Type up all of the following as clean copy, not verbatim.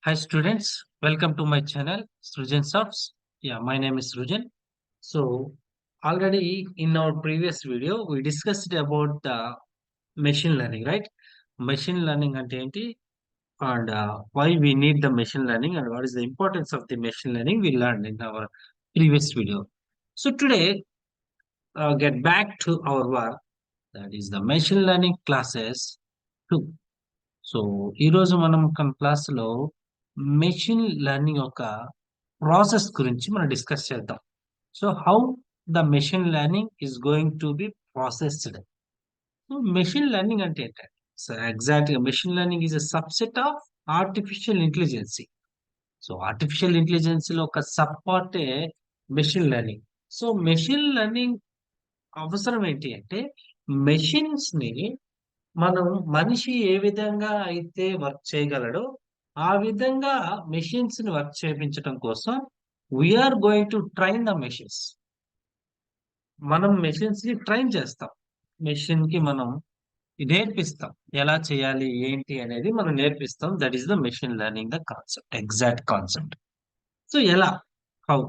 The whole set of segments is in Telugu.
Hi students, welcome to my channel Srujan Softs. Yeah, my name is Srujan. So already in our previous video we discussed about the machine learning, right? Machine learning ante enti and why we need the machine learning and what is the importance of the machine learning we learned in our previous video. So today get back to our work, that is the machine learning classes 2. So ఈరోజు మనం క్లాస్లో మెషిన్ లెర్నింగ్ యొక్క ప్రాసెస్ గురించి మనం డిస్కస్ చేద్దాం. So how the machine learning is going to be processed. So machine learning అంటే ఏంటంటే, సో ఎగ్జాక్ట్ గా machine learning is a subset of artificial intelligence. So artificial intelligence లో ఒక సబ్ పార్టే machine learning. So machine learning అవసరం ఏంటి అంటే, మెషిన్స్ ని మనం మనిషి ఏ విధంగా అయితే వర్క్ చేయగలడో ఆ విధంగా మెషిన్స్ ని వర్క్ చేయించడం కోసం we're going to train the machines. మనం మెషిన్స్ ని ట్రైన్ చేస్తాం, మెషిన్ కి మనం నేర్పిస్తాం ఎలా చేయాలి ఏంటి అనేది మనం నేర్పిస్తాం. That is the machine learning the concept, exact concept. So ఎలా, హౌ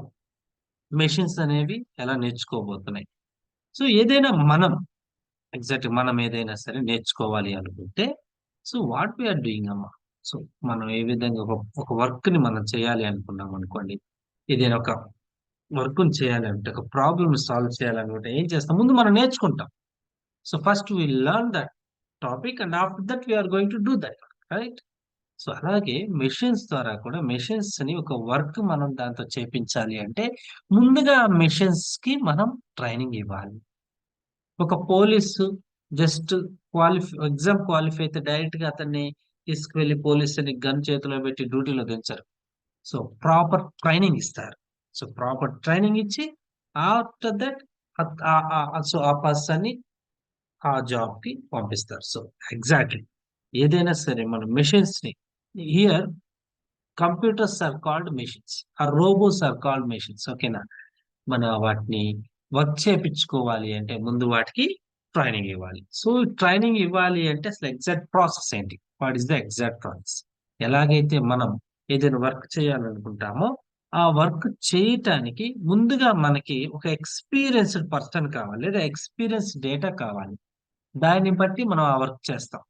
మెషిన్స్ అనేవి ఎలా నేర్చుకోబోతున్నాయి. సో ఏదైనా మనం ఏదైనా సరే నేర్చుకోవాలి అనుకుంటే, సో వాట్ వీఆర్ డూయింగ్ అమ్మా. సో మనం ఏ విధంగా ఒక వర్క్ ని మనం చేయాలి అనుకున్నాం అనుకోండి, ఏదైనా ఒక వర్క్ ని చేయాలంటే, ఒక ప్రాబ్లమ్ సాల్వ్ చేయాలనుకుంటే ఏం చేస్తాం, ముందు మనం నేర్చుకుంటాం. So first we learn that topic and after that we are going to do that, right. So అలాగే మెషిన్స్ ద్వారా కూడా మెషిన్స్ ని ఒక వర్క్ మనం దాంతో చేపించాలి అంటే ముందుగా మెషిన్స్ కి మనం ట్రైనింగ్ ఇవ్వాలి. ఒక పోలీసు జస్ట్ ఎగ్జామ్ క్వాలిఫై అయితే డైరెక్ట్ గా అతన్ని తీసుకువెళ్లి పోలీస్ అని గన్ చేతిలో పెట్టి డ్యూటీలో దించరు. సో ప్రాపర్ ట్రైనింగ్ ఇస్తారు. సో ప్రాపర్ ట్రైనింగ్ ఇచ్చి ఆఫ్టర్ దట్ సో ఆ పర్సన్ ని ఆ జాబ్ కి పంపిస్తారు. సో ఎగ్జాక్ట్లీ ఏదైనా సరే మన మెషిన్స్ ని, here computers are called machines, ఆ రోబోస్ ఆర్ కాల్డ్ మెషిన్స్. ఓకేనా. మన వాటిని వర్క్ చేపించుకోవాలి అంటే ముందు వాటికి ట్రైనింగ్ ఇవ్వాలి. సో ట్రైనింగ్ ఇవ్వాలి అంటే అసలు ఎగ్జాక్ట్ ప్రాసెస్ ఏంటి, what is the exact process. ఎలాగైతే మనం ఏదైనా వర్క్ చేయాలనుకుంటామో ఆ వర్క్ చేయటానికి ముందుగా మనకి ఒక ఎక్స్పీరియన్స్డ్ పర్సన్ కావాలి, లేదా ఎక్స్పీరియన్స్ డేటా కావాలి. దాన్ని బట్టి మనం ఆ వర్క్ చేస్తాం.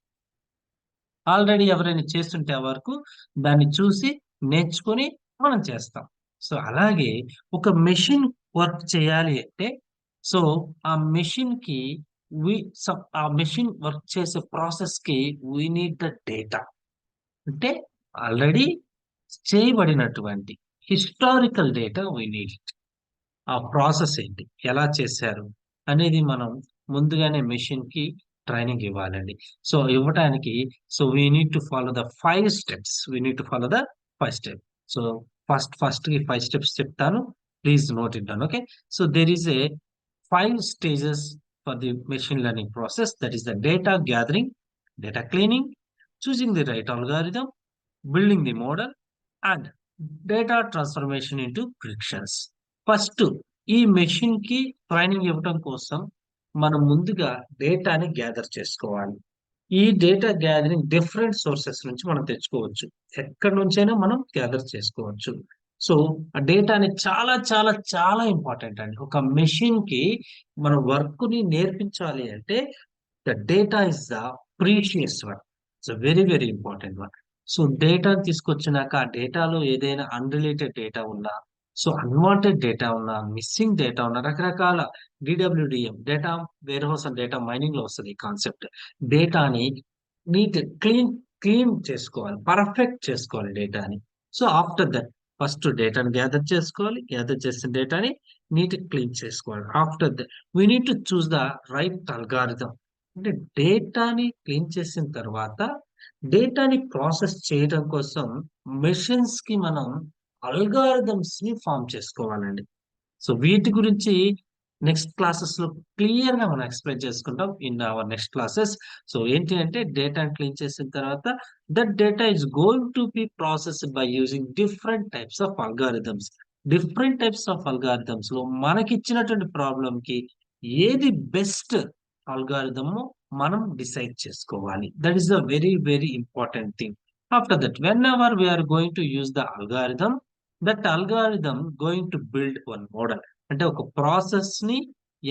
ఆల్రెడీ ఎవరైనా చేస్తుంటే ఆ వరకు దాన్ని చూసి నేర్చుకొని మనం చేస్తాం. సో అలాగే ఒక మెషిన్ వర్క్ చేయాలి అంటే, సో ఆ మెషిన్ కి ఆ మెషిన్ వర్క్ చేసే ప్రాసెస్ కి వీ నీడ్ ద డేటా. అంటే ఆల్రెడీ చేయబడినటువంటి హిస్టారికల్ డేటా వీ నీడ్. ఆ ప్రాసెస్ ఏంటి, ఎలా చేశారు అనేది మనం ముందుగానే మెషిన్ కి ట్రైనింగ్ ఇవ్వాలండి. సో ఇవ్వటానికి, so we need to follow the 5 steps. So first కి 5 స్టెప్స్ చెప్తాను, please note it down. Okay. So there is a 5 stages for the machine learning process. That is the data gathering, data cleaning, choosing the right algorithm, building the model, and data transformation into predictions. First ఈ మెషిన్ కి ట్రైనింగ్ ఇవ్వడం కోసం మనం ముందుగా డేటాని గ్యాదర్ చేసుకోవాలి. ఈ డేటా గ్యాదరింగ్ డిఫరెంట్ సోర్సెస్ నుంచి మనం తెచ్చుకోవచ్చు, ఎక్కడి నుంచైనా మనం గ్యాదర్ చేసుకోవచ్చు. సో ఆ డేటాని చాలా చాలా చాలా ఇంపార్టెంట్ అండి. ఒక మెషిన్ కి మన వర్క్ ని నేర్పించాలి అంటే the data is the precious one. It's very very important one. So data తీసుకొచ్చినాక ఆ డేటాలో ఏదైనా అన్రిలేటెడ్ డేటా ఉన్నా, సో అన్వాంటెడ్ డేటా ఉన్నా, మిస్సింగ్ డేటా ఉన్నా, రకరకాల DWDM, data warehouse and data mining లో వస్తుంది ఈ కాన్సెప్ట్. డేటాని నీట్ క్లీన్ చేసుకోవాలి, పర్ఫెక్ట్ చేసుకోవాలి డేటాని. సో ఆఫ్టర్ దట్ ఫస్ట్ డేటాని గ్యాదర్ చేసుకోవాలి, గ్యాదర్ చేసిన డేటాని నీట్ క్లీన్ చేసుకోవాలి. After that we need to choose the right algorithm. అంటే డేటాని క్లీన్ చేసిన తర్వాత డేటాని ప్రాసెస్ చేయడం కోసం మెషిన్స్ కి మనం అల్గారిథమ్స్ ని ఫామ్ చేసుకోవాలండి. సో వీటి గురించి నెక్స్ట్ క్లాసెస్ లో క్లియర్ గా మనం ఎక్స్ప్లెయిన్ చేసుకుంటాం in our next classes. So ఏంటి అంటే డేటాని క్లీన్ చేసిన తర్వాత that data is going to be processed by using different types of algorithms. Different types of algorithms లో మనకి ఇచ్చినటువంటి ప్రాబ్లం కి ఏది బెస్ట్ అల్గారిథమో మనం డిసైడ్ చేసుకోవాలి. That is the very very important thing. After that whenever we are going to use the algorithm, that algorithm going to build one model. అంటే ఒక ప్రాసెస్ ని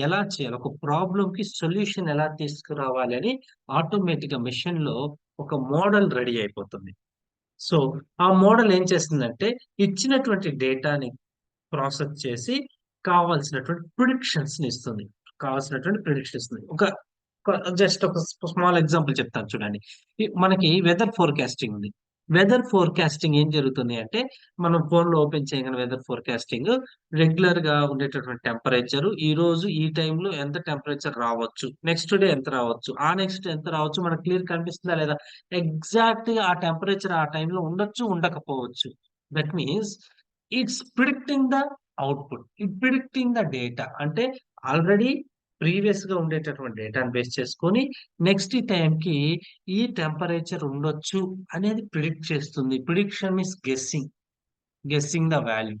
ఎలా చేయాలి, ఒక ప్రాబ్లం కి సొల్యూషన్ ఎలా తీసుకురావాలి అని ఆటోమేటిక్ గా మెషిన్ లో ఒక మోడల్ రెడీ అయిపోతుంది. సో ఆ మోడల్ ఏం చేస్తుందంటే ఇచ్చినటువంటి డేటాని ప్రాసెస్ చేసి కావాల్సినటువంటి ప్రిడిక్షన్స్ ని ఇస్తుంది. కావాల్సినటువంటి ప్రిడిక్షన్ ఇస్తుంది. ఒక జస్ట్ ఒక స్మాల్ ఎగ్జాంపుల్ చెప్తాను చూడండి. మనకి వెదర్ ఫోర్కాస్టింగ్ ఉంది. వెదర్ ఫోర్కాస్టింగ్ ఏం జరుగుతుంది అంటే మనం ఫోన్ లో ఓపెన్ చేయగానే వెదర్ ఫోర్కాస్టింగ్ రెగ్యులర్ గా ఉండేటటువంటి టెంపరేచర్ ఈ రోజు ఈ టైంలో ఎంత టెంపరేచర్ రావచ్చు, నెక్స్ట్ డే ఎంత రావచ్చు, ఆ నెక్స్ట్ ఎంత రావచ్చు మనకు క్లియర్ కనిపిస్తుందా లేదా? ఎగ్జాక్ట్ గా ఆ టెంపరేచర్ ఆ టైంలో ఉండొచ్చు, ఉండకపోవచ్చు. That means it's predicting the output, it predicting the data. అంటే ఆల్రెడీ ప్రీవియస్ గా ఉండేటటువంటి డేటాను బేస్ చేసుకొని నెక్స్ట్ టైంకి ఈ టెంపరేచర్ ఉండొచ్చు అనేది ప్రిడిక్ట్ చేస్తుంది. Prediction means guessing, guessing the value.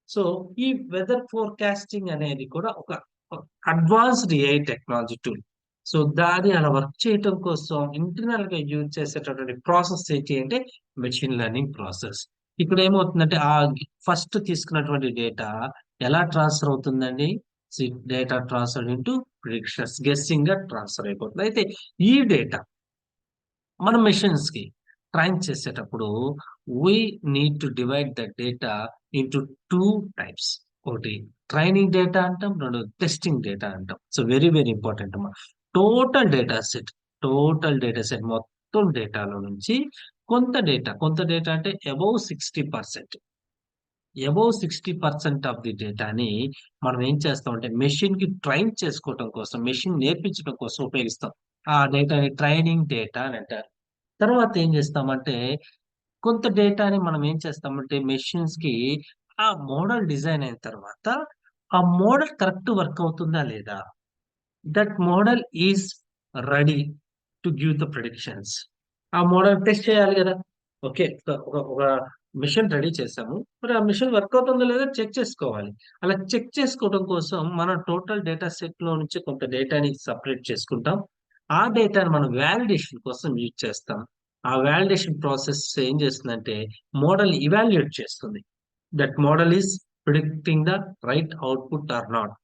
So ఈ వెదర్ ఫోర్కాస్టింగ్ అనేది కూడా ఒక advanced AI technology tool. So దాన్ని అలా వర్క్ చేయటం కోసం ఇంటర్నల్ గా యూజ్ చేసేటటువంటి ప్రాసెస్ ఏంటి అంటే మెషిన్ లెర్నింగ్ ప్రాసెస్. ఇక్కడ ఏమవుతుందంటే ఆ ఫస్ట్ తీసుకున్నటువంటి డేటా ఎలా ట్రాన్స్ఫర్ అవుతుందండి? Data transfer into predictions, guessing గా ట్రాన్స్ఫర్ అయిపోతుంది. అయితే ఈ డేటా మన మెషిన్స్ కి ట్రైన్ చేసేటప్పుడు we need to divide the data into two types. ఒకటి ట్రైనింగ్ డేటా అంటాం, రెండు టెస్టింగ్ డేటా అంటాం. సో వెరీ వెరీ ఇంపార్టెంట్ అమ్మా. Total data set, total data set మొత్తం డేటాలో నుంచి కొంత డేటా అంటే అబౌవ్ 60% ఆఫ్ ది డేటాని మనం ఏం చేస్తామంటే మెషిన్ కి ట్రైన్ చేసుకోవటం కోసం, మెషిన్ నేర్పించడం కోసం ఉపయోగిస్తాం. ఆ డేటాని ట్రైనింగ్ డేటా అని అంటారు. తర్వాత ఏం చేస్తామంటే కొంత డేటాని మనం ఏం చేస్తామంటే మెషిన్స్ కి ఆ మోడల్ డిజైన్ అయిన తర్వాత ఆ మోడల్ కరెక్ట్ వర్క్ అవుతుందా లేదా, that model is ready to give the predictions. ఆ మోడల్ టెస్ట్ చేయాలి కదా. ఓకే, ఒక మిషన్ రెడీ చేసాము, మరి ఆ మిషన్ వర్క్ అవుతుందో లేదో చెక్ చేసుకోవాలి. అలా చెక్ చేసుకోవడం కోసం మనం టోటల్ డేటా సెట్ లో నుంచి కొంత డేటాని సపరేట్ చేసుకుంటాం. ఆ డేటాని మనం వ్యాలిడేషన్ కోసం యూజ్ చేస్తాం. ఆ వ్యాలిడేషన్ ప్రాసెస్ ఏం చేస్తుందంటే మోడల్ ఇవాల్యుయేట్ చేస్తుంది. That model is predicting the right output or not.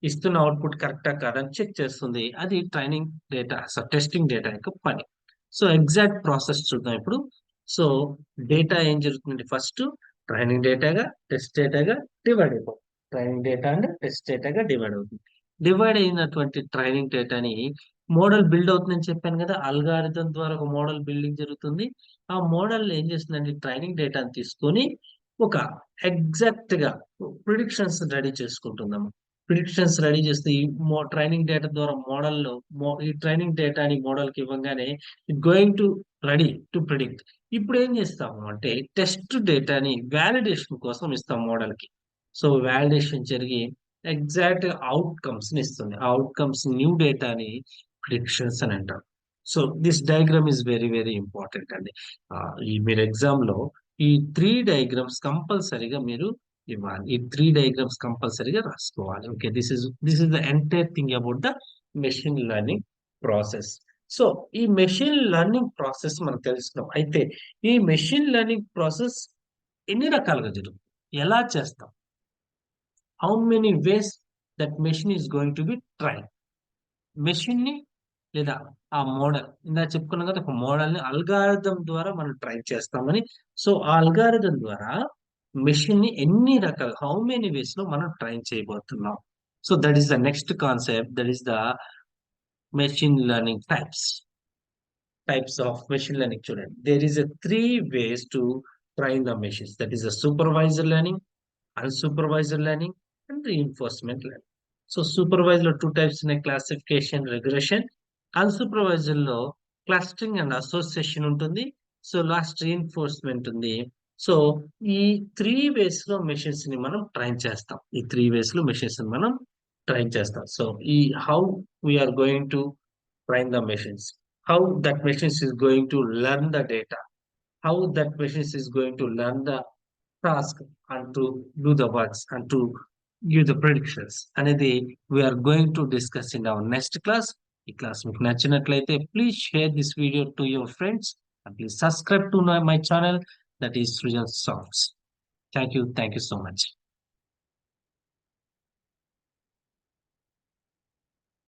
ఇస్తున్న అవుట్పుట్ కరెక్టా కాదని చెక్ చేస్తుంది. అది ట్రైనింగ్ డేటా, టెస్టింగ్ డేటా యొక్క పని. సో ఎగ్జాక్ట్ ప్రాసెస్ చూద్దాం ఇప్పుడు. సో డేటా ఏం జరుగుతుంది? ఫస్ట్ ట్రైనింగ్ డేటాగా టెస్ట్ డేటాగా డివైడ్ అయిపోతుంది. ట్రైనింగ్ డేటా అండ్ టెస్ట్ డేటాగా డివైడ్ అవుతుంది. డివైడ్ అయినటువంటి ట్రైనింగ్ డేటాని మోడల్ బిల్డ్ అవుతుందని చెప్పాను కదా. అల్గారిథం ద్వారా ఒక మోడల్ బిల్డింగ్ జరుగుతుంది. ఆ మోడల్ ఏం చేస్తుందంటే ట్రైనింగ్ డేటాని తీసుకొని ఒక ఎగ్జాక్ట్ గా ప్రిడిక్షన్స్ రెడీ చేసుకుంటుందాము. ప్రిడిక్షన్స్ రెడీ చేస్తే ఈ ట్రైనింగ్ డేటా ద్వారా మోడల్లో ఈ ట్రైనింగ్ డేటాని మోడల్ కి ఇవ్వగానే it going to ready to predict. ఇప్పుడు ఏం చేస్తాము అంటే టెస్ట్ డేటాని వ్యాలిడేషన్ కోసం ఇస్తాం మోడల్ కి. సో వ్యాలిడేషన్ జరిగి ఎగ్జాక్ట్ అవుట్కమ్స్ ని ఇస్తుంది. ఆ అవుట్కమ్స్ న్యూ డేటాని ప్రిడిక్షన్స్ అని అంటారు. So this diagram is very very important అండి. ఈ మీరు ఎగ్జామ్ లో ఈ 3 డయాగ్రామ్స్ కంపల్సరీగా మీరు ఇవ్వాలి. ఈ 3 డయాగ్రామ్స్ కంపల్సరీగా రాసుకోవాలి. Okay, this is the entire thing about the machine learning process. So ఈ మెషిన్ లెర్నింగ్ ప్రాసెస్ మనం తెలుసుకున్నాం. అయితే ఈ మెషిన్ లెర్నింగ్ ప్రాసెస్ ఎన్ని రకాలుగా జరుగుతుంది, ఎలా చేస్తాం, how many ways that machine is going to B train. Machine ని లేదా ఆ మోడల్ ఇందా చెప్పుకున్నాం కదా, ఒక మోడల్ ని అల్గారిథం ద్వారా మనం ట్రైన్ చేస్తామని. సో ఆ అల్గారిథం ద్వారా మెషిన్ ని ఎన్ని రకాల హౌ మెనీ వేస్ లో మనం ట్రైన్ చేయబోతున్నాం. So that is the next concept, that is the machine learning types of machine learning. Student, there is a three ways to train the machines, that is a supervisor learning, unsupervised learning, and reinforcement learning. So supervised లో two types ఉన్నాయి, classification, regression. Unsupervised లో clustering and association ఉంటుంది. సో లాస్ట్ reinforcement ఉంది. సో ఈ త్రీ వేస్ లో మెషిన్స్ ని మనం ట్రైన్ చేస్తాం. ఈ త్రీ వేస్ లో మెషిన్స్ ని మనం ట్రైన్ చేస్తాం. సో ఈ how we are going to train the machines, how that machine is going to learn the data, how that machine is going to learn the task and to do the works and to give the predictions అనేది we are going to discuss in our next class. ఈ క్లాస్ మీకు నచ్చినట్లయితే please share this video to your friends and please subscribe to my channel, that is Srujan softs. Thank you. Thank you so much.